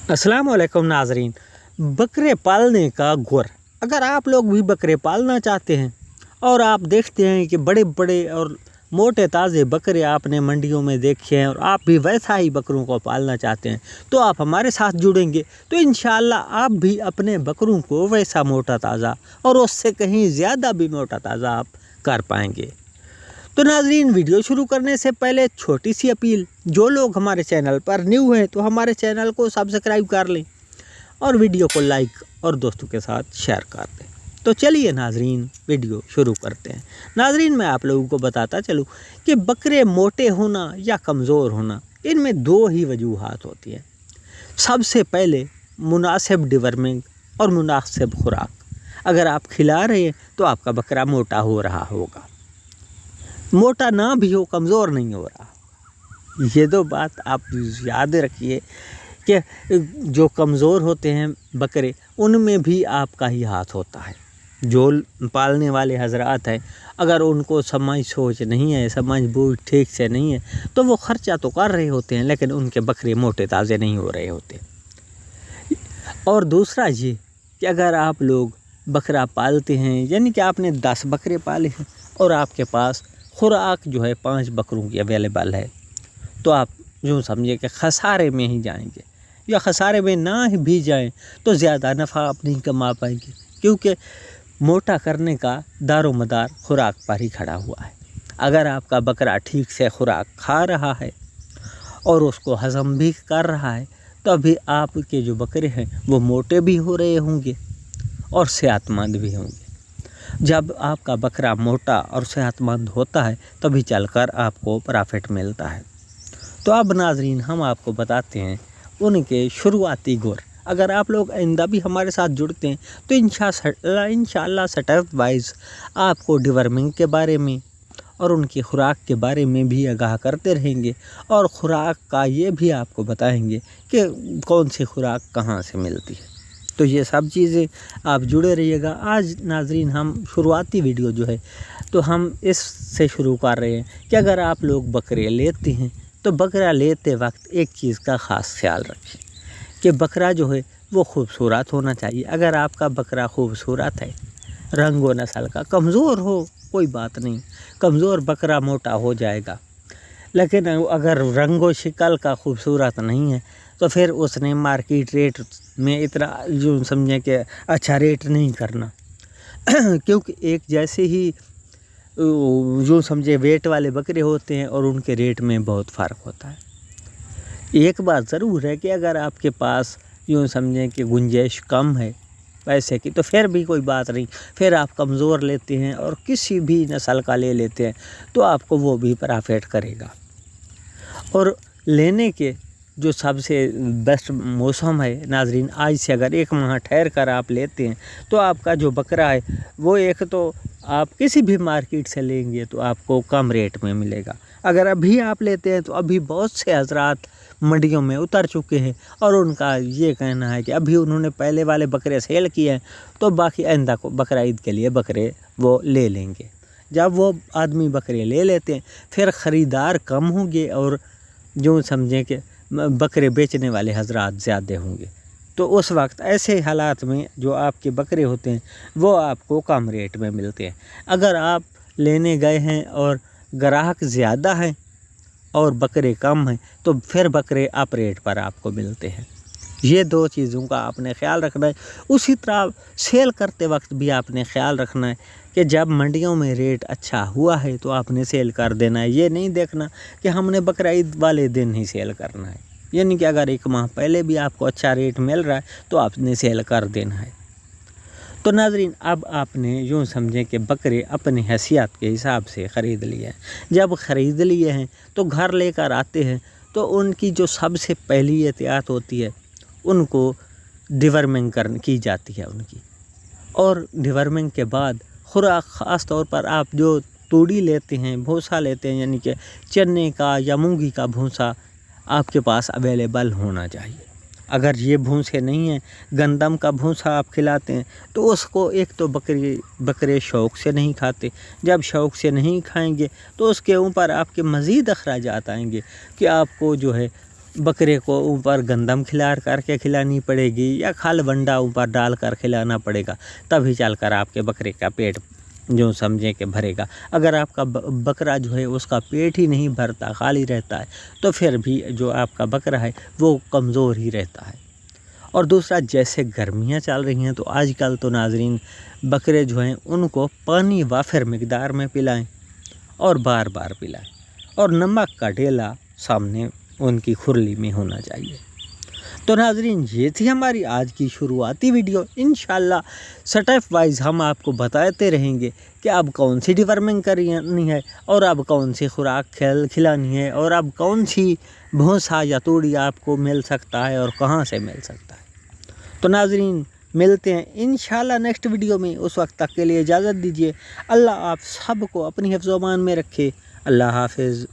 अस्सलाम वालेकुम नाजरीन। बकरे पालने का गुर। अगर आप लोग भी बकरे पालना चाहते हैं और आप देखते हैं कि बड़े बड़े और मोटे ताज़े बकरे आपने मंडियों में देखे हैं और आप भी वैसा ही बकरों को पालना चाहते हैं तो आप हमारे साथ जुड़ेंगे तो इंशाअल्लाह आप भी अपने बकरों को वैसा मोटा ताज़ा और उससे कहीं ज़्यादा भी मोटा ताज़ा आप कर पाएंगे। तो नाजरीन, वीडियो शुरू करने से पहले छोटी सी अपील, जो लोग हमारे चैनल पर न्यू हैं तो हमारे चैनल को सब्सक्राइब कर लें और वीडियो को लाइक और दोस्तों के साथ शेयर कर दें। तो चलिए नाजरीन, वीडियो शुरू करते हैं। नाजरीन, मैं आप लोगों को बताता चलूँ कि बकरे मोटे होना या कमज़ोर होना, इनमें दो ही वजूहात होती हैं। सबसे पहले मुनासिब डिवर्मिंग और मुनासिब खुराक। अगर आप खिला रहे हैं तो आपका बकरा मोटा हो रहा होगा, मोटा ना भी हो, कमज़ोर नहीं हो रहा। ये दो बात आप याद रखिए कि जो कमज़ोर होते हैं बकरे, उनमें भी आपका ही हाथ होता है। जो पालने वाले हजरात हैं, अगर उनको समझ सोच नहीं है, समझ बूझ ठीक से नहीं है, तो वो ख़र्चा तो कर रहे होते हैं लेकिन उनके बकरे मोटे ताज़े नहीं हो रहे होते। और दूसरा ये कि अगर आप लोग बकरा पालते हैं, यानी कि आपने 10 बकरे पाले हैं और आपके पास खुराक जो है 5 बकरों की अवेलेबल है, तो आप यूँ समझिए कि खसारे में ही जाएंगे, या खसारे में ना ही भी जाएं तो ज़्यादा नफ़ा आप नहीं कमा पाएंगे, क्योंकि मोटा करने का दारोमदार खुराक पर ही खड़ा हुआ है। अगर आपका बकरा ठीक से खुराक खा रहा है और उसको हज़म भी कर रहा है, तो अभी आपके जो बकरे हैं वो मोटे भी हो रहे होंगे और सेहतमंद भी होंगे। जब आपका बकरा मोटा और सेहतमंद होता है तभी चलकर आपको प्रॉफिट मिलता है। तो अब नाजरीन, हम आपको बताते हैं उनके शुरुआती गुर। अगर आप लोग आइंदा भी हमारे साथ जुड़ते हैं तो इंशाअल्लाह स्टेप वाइज आपको डिवर्मिंग के बारे में और उनकी खुराक के बारे में भी आगाह करते रहेंगे, और ख़ुराक का ये भी आपको बताएंगे कि कौन सी खुराक कहाँ से मिलती है। तो ये सब चीज़ें आप जुड़े रहिएगा। आज नाजरीन, हम शुरुआती वीडियो जो है तो हम इससे शुरू कर रहे हैं कि अगर आप लोग बकरे लेते हैं तो बकरा लेते वक्त एक चीज़ का ख़ास ख्याल रखें कि बकरा जो है वो खूबसूरत होना चाहिए। अगर आपका बकरा खूबसूरत है, रंग व नस्ल का, कमज़ोर हो कोई बात नहीं, कमज़ोर बकरा मोटा हो जाएगा, लेकिन अगर रंग व शिकल का खूबसूरत नहीं है तो फिर उसने मार्केट रेट में इतना जो समझें कि अच्छा रेट नहीं करना क्योंकि एक जैसे ही जो समझे वेट वाले बकरे होते हैं और उनके रेट में बहुत फ़र्क होता है। एक बात ज़रूर है कि अगर आपके पास यूँ समझें कि गुंजाइश कम है पैसे की, तो फिर भी कोई बात नहीं, फिर आप कमज़ोर लेते हैं और किसी भी नस्ल का ले लेते हैं तो आपको वो भी प्रॉफिट करेगा। और लेने के जो सबसे बेस्ट मौसम है नाजरीन, आज से अगर 1 माह ठहर कर आप लेते हैं तो आपका जो बकरा है वो एक तो आप किसी भी मार्केट से लेंगे तो आपको कम रेट में मिलेगा। अगर अभी आप लेते हैं तो अभी बहुत से हजरात मंडियों में उतर चुके हैं और उनका ये कहना है कि अभी उन्होंने पहले वाले बकरे सेल किए हैं तो बाकी आइंदा को बकरा ईद के लिए बकरे वो ले लेंगे। जब वो आदमी बकरे ले लेते हैं फिर ख़रीदार कम होंगे और जो समझें कि बकरे बेचने वाले हजरात ज़्यादा होंगे, तो उस वक्त ऐसे हालात में जो आपके बकरे होते हैं वो आपको कम रेट में मिलते हैं। अगर आप लेने गए हैं और ग्राहक ज़्यादा हैं और बकरे कम हैं तो फिर बकरे अप रेट पर आपको मिलते हैं। ये दो चीज़ों का आपने ख्याल रखना है। उसी तरह सेल करते वक्त भी आपने ख्याल रखना है कि जब मंडियों में रेट अच्छा हुआ है तो आपने सेल कर देना है। ये नहीं देखना कि हमने बकरा ईद वाले दिन ही सेल करना है, यानी कि अगर 1 माह पहले भी आपको अच्छा रेट मिल रहा है तो आपने सेल कर देना है। तो नाजरीन, अब आपने यूँ समझें कि बकरे अपनी हैसियत के हिसाब से ख़रीद लिए हैं। जब ख़रीद लिए हैं तो घर लेकर आते हैं तो उनकी जो सबसे पहली एहतियात होती है, उनको डिवर्मिंग की जाती है उनकी, और डिवर्मिंग के बाद खुराक ख़ास तौर पर आप जो तूड़ी लेते हैं, भूसा लेते हैं, यानी कि चने का या मूंगी का भूसा आपके पास अवेलेबल होना चाहिए। अगर ये भूसे नहीं हैं, गंदम का भूसा आप खिलाते हैं तो उसको एक तो बकरे शौक़ से नहीं खाते। जब शौक़ से नहीं खाएंगे तो उसके ऊपर आपके मज़ीद अखराजात आएंगे कि आपको जो है बकरे को ऊपर गंदम खिला करके खिलानी पड़ेगी या खल बंडा ऊपर डाल कर खिलाना पड़ेगा, तभी चलकर आपके बकरे का पेट जो समझें कि भरेगा। अगर आपका बकरा जो है उसका पेट ही नहीं भरता, खाली रहता है, तो फिर भी जो आपका बकरा है वो कमज़ोर ही रहता है। और दूसरा, जैसे गर्मियाँ चल रही हैं तो आजकल तो नाज़रीन बकरे जो हैं उनको पानी वाफिर मिकदार में पिलाएं और बार बार पिलाएं, और नमक का ढेला सामने उनकी खुरली में होना चाहिए। तो नाज़रीन ये थी हमारी आज की शुरुआती वीडियो। इंशाल्लाह स्टेप वाइज हम आपको बताते रहेंगे कि अब कौन सी डिवर्मिंग करनी है और अब कौन सी खुराक खिलानी है और अब कौन सी भूसा या तूड़ी आपको मिल सकता है और कहाँ से मिल सकता है। तो नाज़रीन मिलते हैं इंशाल्लाह नेक्स्ट वीडियो में, उस वक्त तक के लिए इजाज़त दीजिए। अल्लाह आप सबको अपनी हिफ्ज़-ओ-अमान में रखे। अल्लाह हाफिज़।